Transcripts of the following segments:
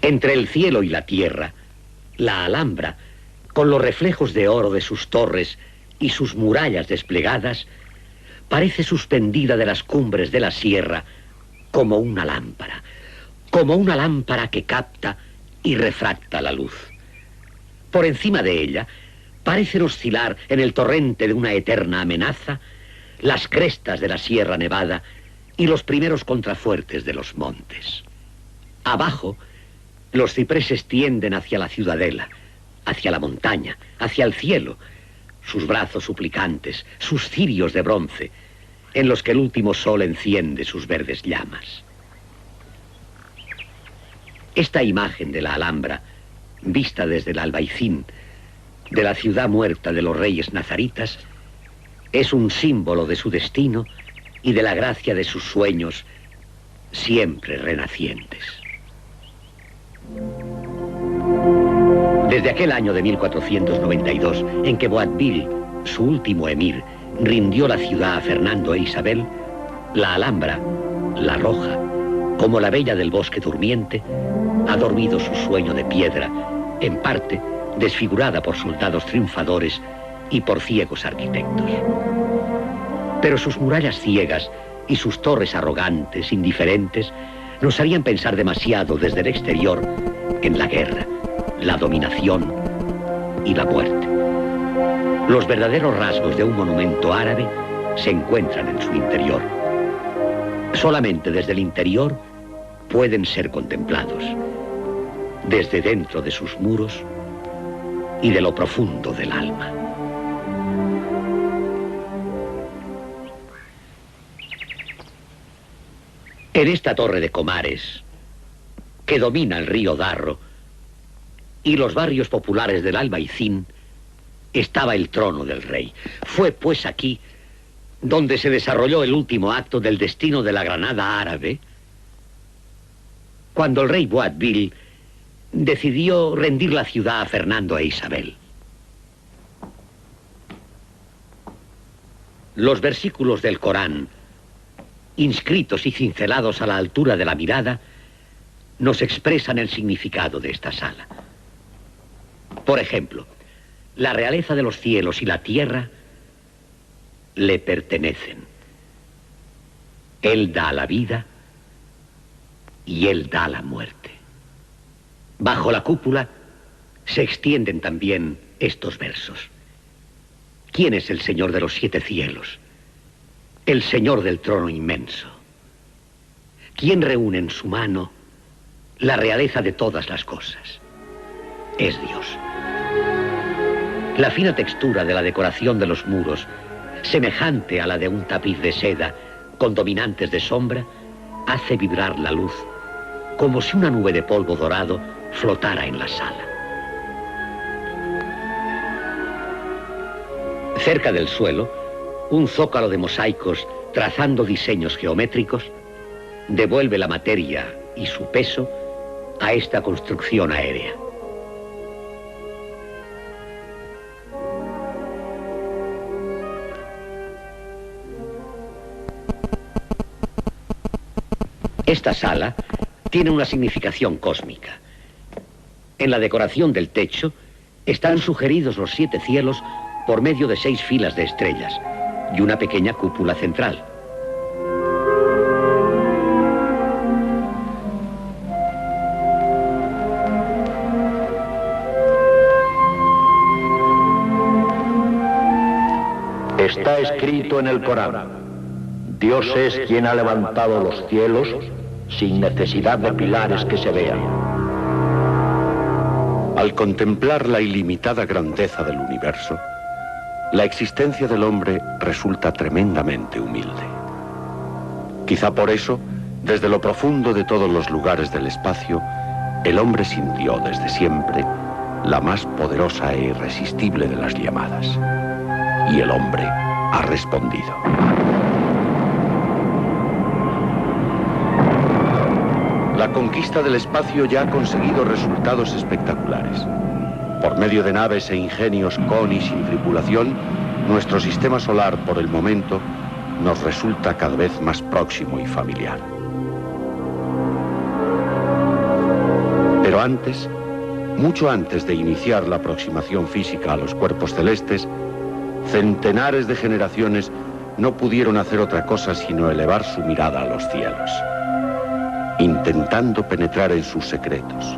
Entre el cielo y la tierra, la Alhambra, con los reflejos de oro de sus torres y sus murallas desplegadas, parece suspendida de las cumbres de la sierra como una lámpara que capta y refracta la luz. Por encima de ella parecen oscilar en el torrente de una eterna amenaza las crestas de la Sierra Nevada y los primeros contrafuertes de los montes. Abajo, los cipreses tienden hacia la ciudadela, hacia la montaña, hacia el cielo, sus brazos suplicantes, sus cirios de bronce, en los que el último sol enciende sus verdes llamas. Esta imagen de la Alhambra, vista desde el Albaicín, de la ciudad muerta de los reyes nazaritas, es un símbolo de su destino y de la gracia de sus sueños, siempre renacientes. Desde aquel año de 1492, en que Boabdil, su último emir, rindió la ciudad a Fernando e Isabel, la Alhambra, la Roja, como la bella del bosque durmiente, ha dormido su sueño de piedra, en parte desfigurada por soldados triunfadores y por ciegos arquitectos. Pero sus murallas ciegas y sus torres arrogantes, indiferentes, nos harían pensar demasiado desde el exterior en la guerra, la dominación y la muerte. Los verdaderos rasgos de un monumento árabe se encuentran en su interior. Solamente desde el interior pueden ser contemplados, desde dentro de sus muros y de lo profundo del alma. En esta torre de Comares, que domina el río Darro y los barrios populares del Albaicín, estaba el trono del rey. Fue pues aquí donde se desarrolló el último acto del destino de la Granada árabe, cuando el rey Boabdil decidió rendir la ciudad a Fernando e Isabel. Los versículos del Corán, inscritos y cincelados a la altura de la mirada, nos expresan el significado de esta sala. Por ejemplo, la realeza de los cielos y la tierra le pertenecen. Él da la vida y Él da la muerte. Bajo la cúpula se extienden también estos versos. ¿Quién es el Señor de los 7 cielos? El Señor del trono inmenso. ¿Quién reúne en su mano la realeza de todas las cosas? Es Dios. La fina textura de la decoración de los muros, semejante a la de un tapiz de seda con dominantes de sombra, hace vibrar la luz, como si una nube de polvo dorado flotara en la sala. Cerca del suelo, un zócalo de mosaicos trazando diseños geométricos devuelve la materia y su peso a esta construcción aérea. Esta sala tiene una significación cósmica. En la decoración del techo están sugeridos los 7 cielos por medio de 6 filas de estrellas y una pequeña cúpula central. Está escrito en el Corán: Dios es quien ha levantado los cielos sin necesidad de pilares que se vean. Al contemplar la ilimitada grandeza del universo, la existencia del hombre resulta tremendamente humilde. Quizá por eso, desde lo profundo de todos los lugares del espacio, el hombre sintió desde siempre la más poderosa e irresistible de las llamadas. Y el hombre ha respondido. La conquista del espacio ya ha conseguido resultados espectaculares. Por medio de naves e ingenios con y sin tripulación, nuestro sistema solar, por el momento, nos resulta cada vez más próximo y familiar. Pero Pero antes, mucho antes de iniciar la aproximación física a los cuerpos celestes, centenares de generaciones no pudieron hacer otra cosa sino elevar su mirada a los cielos, intentando penetrar en sus secretos,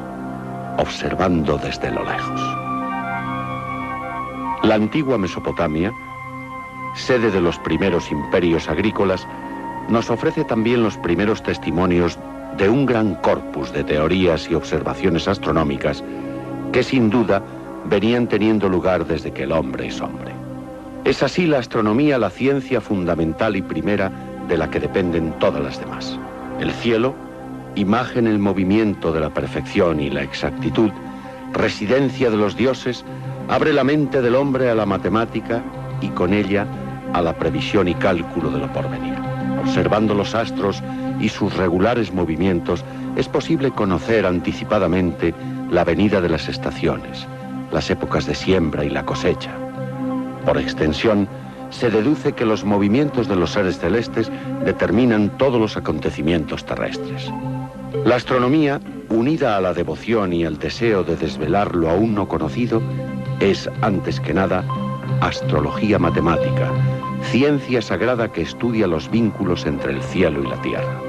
observando desde lo lejos. La antigua Mesopotamia, sede de los primeros imperios agrícolas, nos ofrece también los primeros testimonios de un gran corpus de teorías y observaciones astronómicas que sin duda venían teniendo lugar desde que el hombre es hombre. Es así la astronomía la ciencia fundamental y primera de la que dependen todas las demás. El cielo, imagen en movimiento de la perfección y la exactitud, residencia de los dioses, abre la mente del hombre a la matemática y con ella a la previsión y cálculo de lo porvenir. Observando los astros y sus regulares movimientos, es posible conocer anticipadamente la venida de las estaciones, las épocas de siembra y la cosecha. Por extensión, se deduce que los movimientos de los seres celestes determinan todos los acontecimientos terrestres. La astronomía, unida a la devoción y el deseo de desvelar lo aún no conocido, es, antes que nada, astrología matemática, ciencia sagrada que estudia los vínculos entre el cielo y la tierra.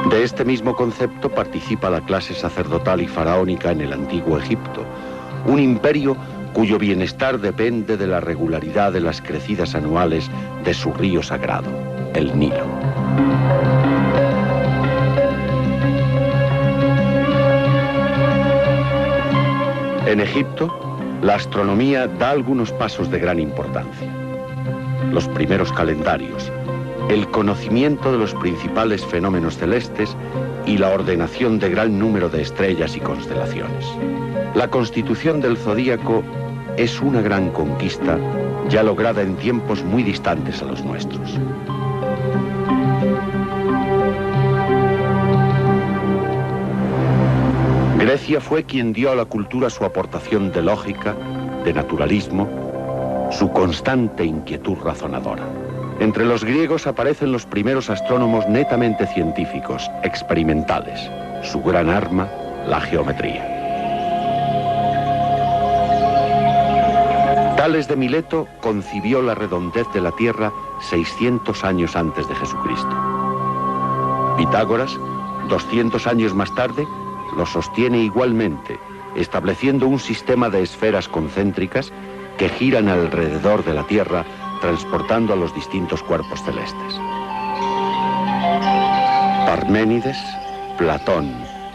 De este mismo concepto participa la clase sacerdotal y faraónica en el antiguo Egipto, un imperio cuyo bienestar depende de la regularidad de las crecidas anuales de su río sagrado, el Nilo. En Egipto, la astronomía da algunos pasos de gran importancia. Los primeros calendarios, el conocimiento de los principales fenómenos celestes y la ordenación de gran número de estrellas y constelaciones. La constitución del zodíaco es una gran conquista ya lograda en tiempos muy distantes a los nuestros. Grecia fue quien dio a la cultura su aportación de lógica, de naturalismo, su constante inquietud razonadora. Entre los griegos aparecen los primeros astrónomos netamente científicos, experimentales. Su gran arma, la geometría. Tales de Mileto concibió la redondez de la Tierra 600 años antes de Jesucristo. Pitágoras, 200 años más tarde, lo sostiene igualmente, estableciendo un sistema de esferas concéntricas que giran alrededor de la Tierra, transportando a los distintos cuerpos celestes. Parménides, Platón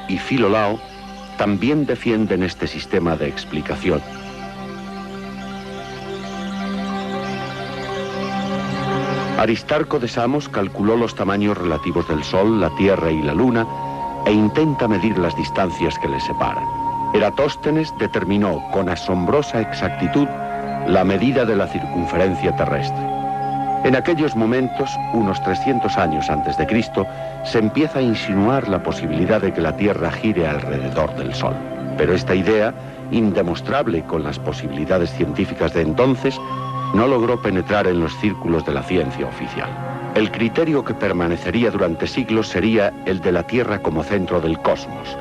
y Filolao también defienden este sistema de explicación. Aristarco de Samos calculó los tamaños relativos del Sol, la Tierra y la Luna e intenta medir las distancias que les separan. Eratóstenes determinó con asombrosa exactitud la medida de la circunferencia terrestre. En aquellos momentos, unos 300 años antes de Cristo, se empieza a insinuar la posibilidad de que la Tierra gire alrededor del Sol. Pero esta idea, indemostrable con las posibilidades científicas de entonces, no logró penetrar en los círculos de la ciencia oficial. El criterio que permanecería durante siglos sería el de la Tierra como centro del cosmos,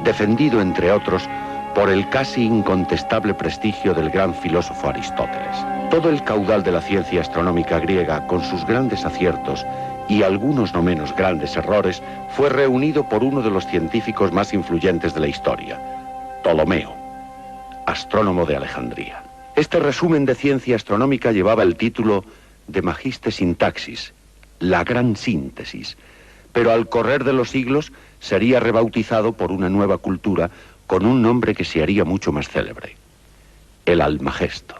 defendido, entre otros, por el casi incontestable prestigio del gran filósofo Aristóteles. Todo el caudal de la ciencia astronómica griega, con sus grandes aciertos y algunos no menos grandes errores, fue reunido por uno de los científicos más influyentes de la historia, Ptolomeo, astrónomo de Alejandría. Este resumen de ciencia astronómica llevaba el título de Magiste Syntaxis, la gran síntesis, pero al correr de los siglos sería rebautizado por una nueva cultura con un nombre que se haría mucho más célebre, el Almagesto.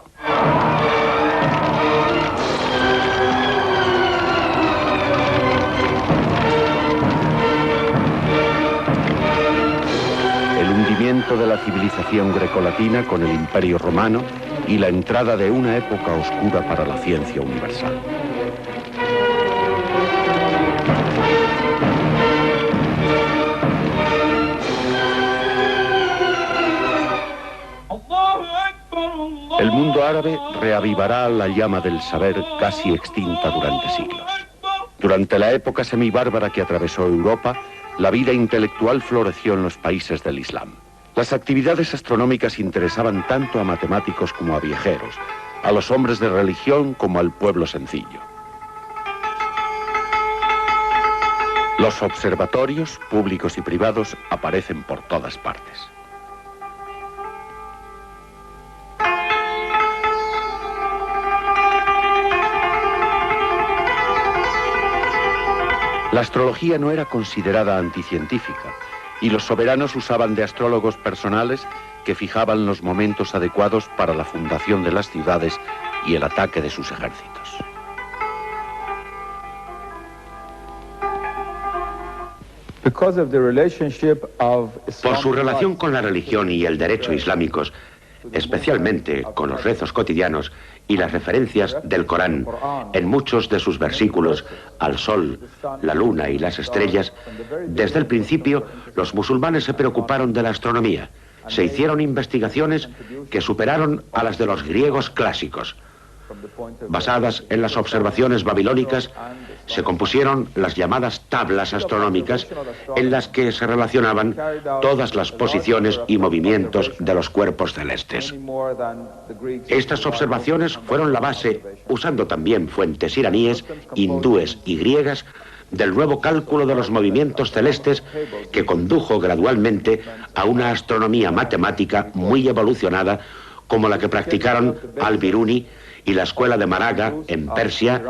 El hundimiento de la civilización grecolatina con el Imperio Romano y la entrada de una época oscura para la ciencia universal. El mundo árabe reavivará la llama del saber casi extinta durante siglos. Durante la época semibárbara que atravesó Europa, la vida intelectual floreció en los países del Islam. Las actividades astronómicas interesaban tanto a matemáticos como a viajeros, a los hombres de religión como al pueblo sencillo. Los observatorios, públicos y privados, aparecen por todas partes. La astrología no era considerada anticientífica, y los soberanos usaban de astrólogos personales que fijaban los momentos adecuados para la fundación de las ciudades y el ataque de sus ejércitos. Por su relación con la religión y el derecho islámicos, especialmente con los rezos cotidianos y las referencias del Corán en muchos de sus versículos al sol, la luna y las estrellas, desde el principio los musulmanes se preocuparon de la astronomía. Se hicieron investigaciones que superaron a las de los griegos clásicos. Basadas en las observaciones babilónicas, se compusieron las llamadas tablas astronómicas en las que se relacionaban todas las posiciones y movimientos de los cuerpos celestes. Estas observaciones fueron la base, usando también fuentes iraníes, hindúes y griegas, del nuevo cálculo de los movimientos celestes que condujo gradualmente a una astronomía matemática muy evolucionada como la que practicaron al-Biruni y la escuela de Maraga, en Persia,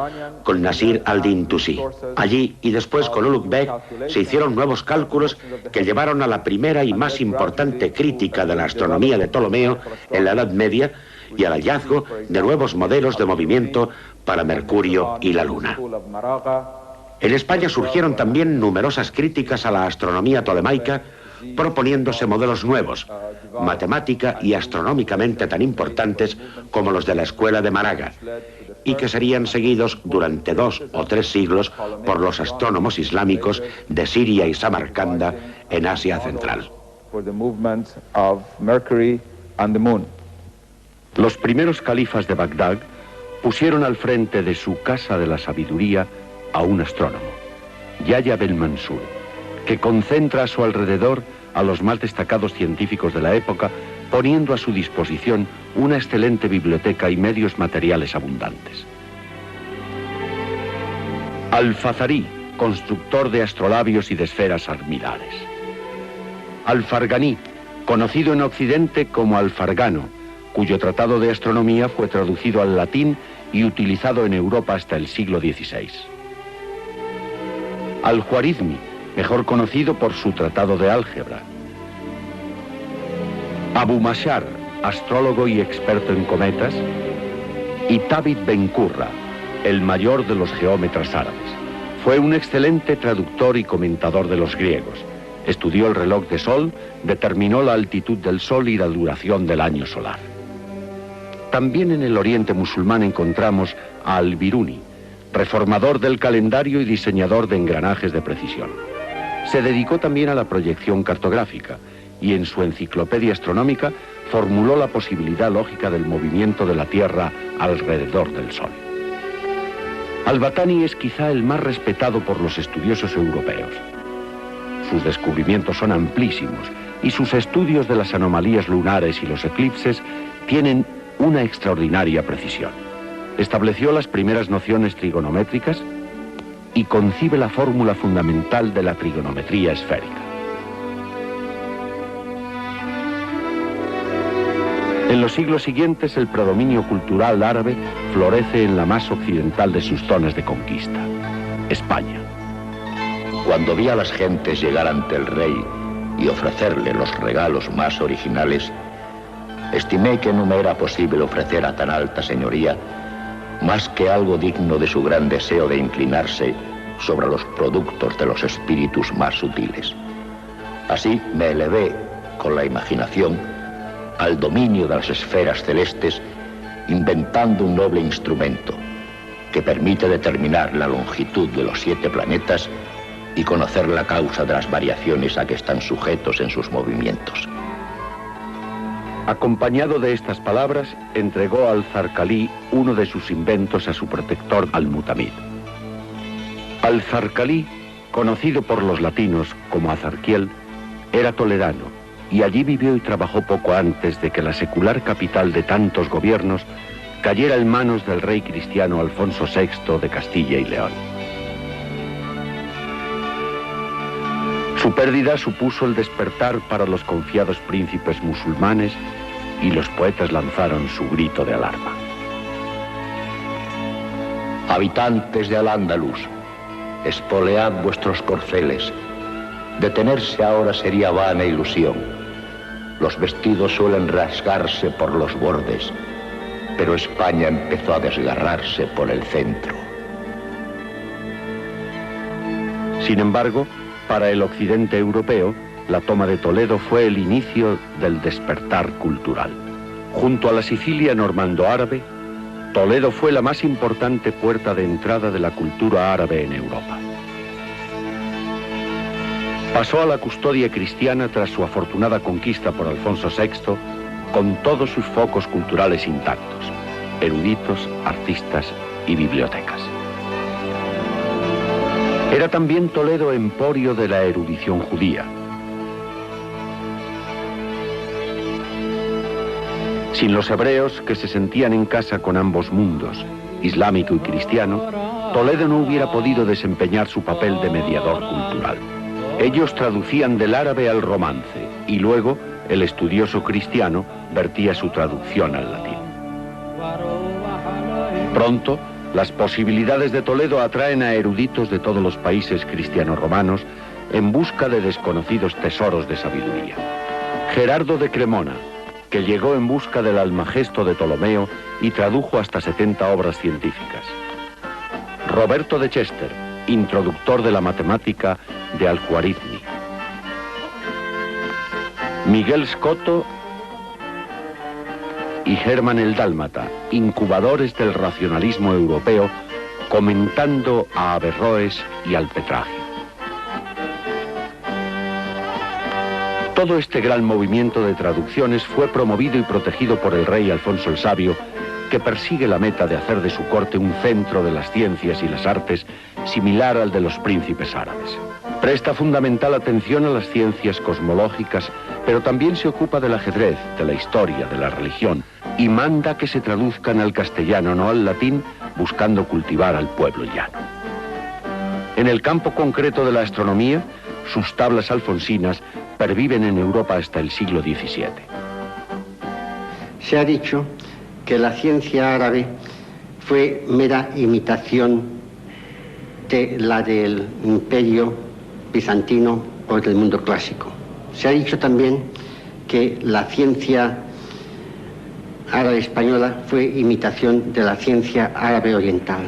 con Nasir al-Din Tusi. Allí, y después con Ulugh Beg, se hicieron nuevos cálculos que llevaron a la primera y más importante crítica de la astronomía de Ptolomeo en la Edad Media y al hallazgo de nuevos modelos de movimiento para Mercurio y la Luna. En España surgieron también numerosas críticas a la astronomía tolemaica, proponiéndose modelos nuevos, matemática y astronómicamente tan importantes como los de la escuela de Maraga, y que serían seguidos durante 2 o 3 siglos por los astrónomos islámicos de Siria y Samarcanda en Asia Central. Los primeros califas de Bagdad pusieron al frente de su Casa de la Sabiduría a un astrónomo, Yahya Ben Mansur, que concentra a su alrededor a los más destacados científicos de la época, poniendo a su disposición una excelente biblioteca y medios materiales abundantes. Al-Fazari, constructor de astrolabios y de esferas armilares. Al-Fargani, conocido en Occidente como Al-Fargano, cuyo tratado de astronomía fue traducido al latín y utilizado en Europa hasta el siglo XVI. Al-Khwarizmi, mejor conocido por su tratado de álgebra. Abu Mashar, astrólogo y experto en cometas. Y Tabit Ben Qurra, el mayor de los geómetras árabes. Fue un excelente traductor y comentador de los griegos. Estudió el reloj de sol, determinó la altitud del sol y la duración del año solar. También en el oriente musulmán encontramos a Al-Biruni, reformador del calendario y diseñador de engranajes de precisión. Se dedicó también a la proyección cartográfica y en su enciclopedia astronómica formuló la posibilidad lógica del movimiento de la Tierra alrededor del Sol. Al-Batani es quizá el más respetado por los estudiosos europeos. Sus descubrimientos son amplísimos y sus estudios de las anomalías lunares y los eclipses tienen una extraordinaria precisión. Estableció las primeras nociones trigonométricas y concibe la fórmula fundamental de la trigonometría esférica. En los siglos siguientes, el predominio cultural árabe florece en la más occidental de sus zonas de conquista, España. Cuando vi a las gentes llegar ante el rey y ofrecerle los regalos más originales, estimé que no me era posible ofrecer a tan alta señoría más que algo digno de su gran deseo de inclinarse sobre los productos de los espíritus más sutiles. Así me elevé con la imaginación al dominio de las esferas celestes, inventando un noble instrumento que permite determinar la longitud de los 7 planetas y conocer la causa de las variaciones a que están sujetos en sus movimientos. Acompañado de estas palabras, entregó al-Zarqalí uno de sus inventos a su protector Al-Mutamid. Al-Zarqalí conocido por los latinos como Azarquiel, era toledano y allí vivió y trabajó poco antes de que la secular capital de tantos gobiernos cayera en manos del rey cristiano Alfonso VI de Castilla y León. Su pérdida supuso el despertar para los confiados príncipes musulmanes y los poetas lanzaron su grito de alarma. Habitantes de Al-Ándalus, espolead vuestros corceles. Detenerse ahora sería vana ilusión. Los vestidos suelen rasgarse por los bordes, pero España empezó a desgarrarse por el centro. Sin embargo, para el occidente europeo, la toma de Toledo fue el inicio del despertar cultural. Junto a la Sicilia normando-árabe, Toledo fue la más importante puerta de entrada de la cultura árabe en Europa. Pasó a la custodia cristiana tras su afortunada conquista por Alfonso VI, con todos sus focos culturales intactos, eruditos, artistas y bibliotecas. Era también Toledo emporio de la erudición judía. Sin los hebreos, que se sentían en casa con ambos mundos, islámico y cristiano, Toledo no hubiera podido desempeñar su papel de mediador cultural. Ellos traducían del árabe al romance y luego el estudioso cristiano vertía su traducción al latín. Pronto, las posibilidades de Toledo atraen a eruditos de todos los países cristiano-romanos en busca de desconocidos tesoros de sabiduría. Gerardo de Cremona, que llegó en busca del Almagesto de Ptolomeo y tradujo hasta 70 obras científicas. Roberto de Chester, introductor de la matemática de Al-Khwarizmi. Miguel Scotto y Germán el Dálmata, incubadores del racionalismo europeo, comentando a Averroes y al Petrarca. Todo este gran movimiento de traducciones fue promovido y protegido por el rey Alfonso el Sabio, que persigue la meta de hacer de su corte un centro de las ciencias y las artes similar al de los príncipes árabes. Presta fundamental atención a las ciencias cosmológicas, pero también se ocupa del ajedrez, de la historia, de la religión, y manda que se traduzcan al castellano, no al latín, buscando cultivar al pueblo llano. En el campo concreto de la astronomía, sus tablas alfonsinas perviven en Europa hasta el siglo XVII. Se ha dicho que la ciencia árabe fue mera imitación de la del imperio bizantino o del mundo clásico. Se ha dicho también que la ciencia árabe española fue imitación de la ciencia árabe oriental.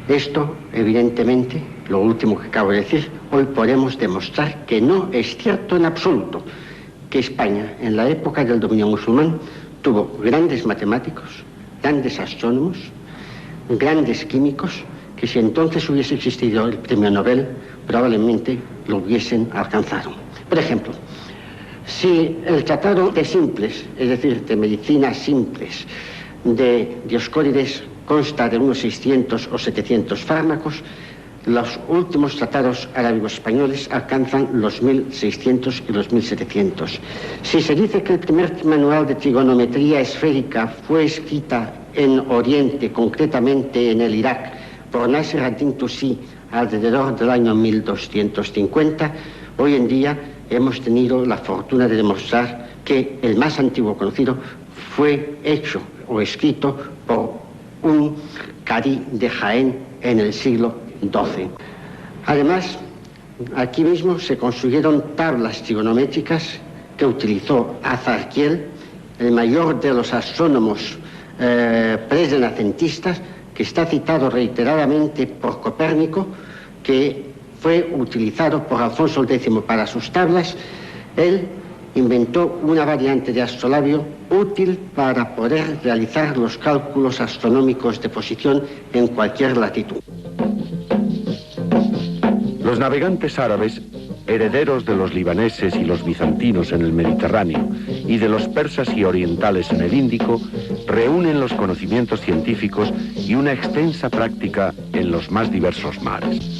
Esto, evidentemente, lo último que acabo de decir, hoy podemos demostrar que no es cierto en absoluto, que España, en la época del dominio musulmán, tuvo grandes matemáticos, grandes astrónomos, grandes químicos, que si entonces hubiese existido el premio Nobel, probablemente lo hubiesen alcanzado. Por ejemplo, si el tratado de simples, es decir, de medicinas simples, de Dioscórides consta de unos 600 o 700 fármacos, los últimos tratados árabe-españoles alcanzan los 1600 y los 1700. Si se dice que el primer manual de trigonometría esférica fue escrita en Oriente, concretamente en el Irak, por Nasir ad-Din Tusi alrededor del año 1250, hoy en día hemos tenido la fortuna de demostrar que el más antiguo conocido fue hecho o escrito por un cadí de Jaén en el siglo XII. Además, aquí mismo se construyeron tablas trigonométricas que utilizó Azarquiel, el mayor de los astrónomos presrenacentistas, que está citado reiteradamente por Copérnico, que fue utilizado por Alfonso X para sus tablas. Él inventó una variante de astrolabio útil para poder realizar los cálculos astronómicos de posición en cualquier latitud. Los navegantes árabes, herederos de los libaneses y los bizantinos en el Mediterráneo y de los persas y orientales en el Índico, reúnen los conocimientos científicos y una extensa práctica en los más diversos mares.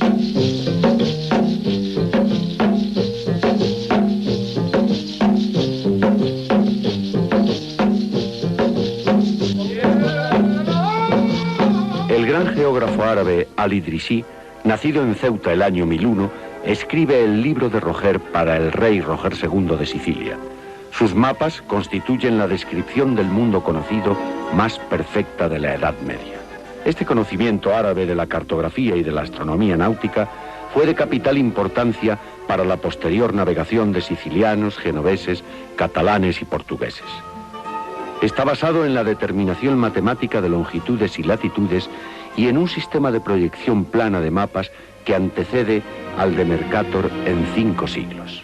árabe Al-Idrisi, nacido en Ceuta el año 1001, escribe el libro de Roger para el rey Roger II de Sicilia. Sus mapas constituyen la descripción del mundo conocido más perfecta de la Edad Media. Este conocimiento árabe de la cartografía y de la astronomía náutica fue de capital importancia para la posterior navegación de sicilianos, genoveses, catalanes y portugueses. Está basado en la determinación matemática de longitudes y latitudes y en un sistema de proyección plana de mapas que antecede al de Mercator en 5 siglos.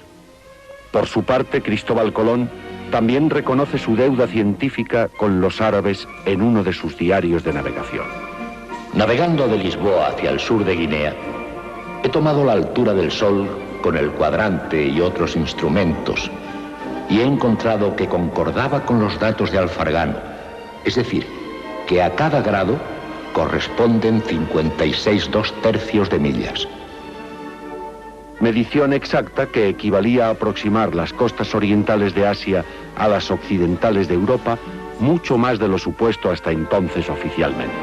Por su parte, Cristóbal Colón también reconoce su deuda científica con los árabes en uno de sus diarios de navegación. Navegando de Lisboa hacia el sur de Guinea, he tomado la altura del Sol con el cuadrante y otros instrumentos y he encontrado que concordaba con los datos de Alfargano, es decir, que a cada grado corresponden 56 2/3 de millas. Medición exacta que equivalía a aproximar las costas orientales de Asia a las occidentales de Europa, mucho más de lo supuesto hasta entonces oficialmente.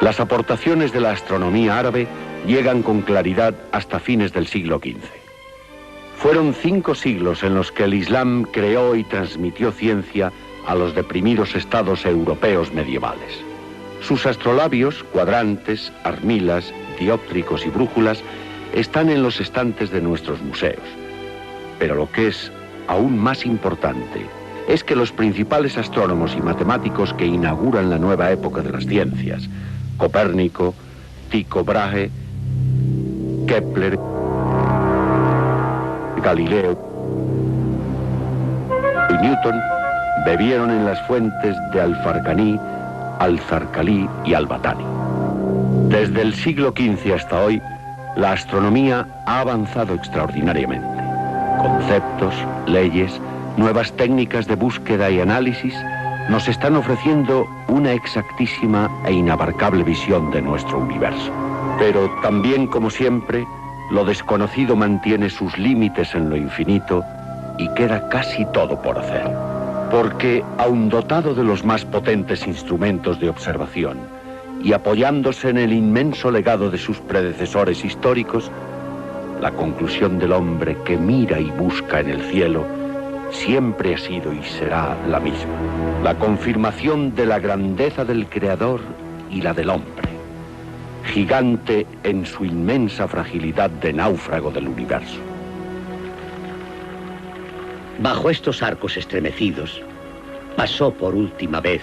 Las aportaciones de la astronomía árabe llegan con claridad hasta fines del siglo XV. Fueron 5 siglos en los que el Islam creó y transmitió ciencia a los deprimidos estados europeos medievales. Sus astrolabios, cuadrantes, armilas, dióptricos y brújulas están en los estantes de nuestros museos. Pero lo que es aún más importante es que los principales astrónomos y matemáticos que inauguran la nueva época de las ciencias, Copérnico, Tycho Brahe, Kepler, Galileo y Newton, bebieron en las fuentes de Al-Farcaní, Al-Zarqalí y Al-Batani. Desde el siglo XV hasta hoy, la astronomía ha avanzado extraordinariamente. Conceptos, leyes, nuevas técnicas de búsqueda y análisis nos están ofreciendo una exactísima e inabarcable visión de nuestro universo. Pero también, como siempre, lo desconocido mantiene sus límites en lo infinito y queda casi todo por hacer. Porque, aun dotado de los más potentes instrumentos de observación y apoyándose en el inmenso legado de sus predecesores históricos, la conclusión del hombre que mira y busca en el cielo siempre ha sido y será la misma. La confirmación de la grandeza del Creador y la del hombre, gigante en su inmensa fragilidad de náufrago del universo. Bajo estos arcos estremecidos, pasó por última vez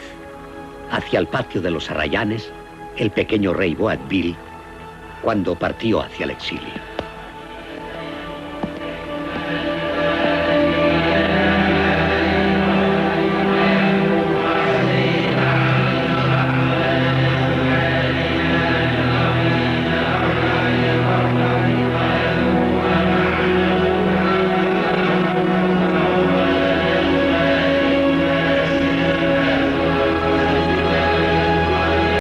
hacia el patio de los Arrayanes el pequeño rey Boabdil cuando partió hacia el exilio.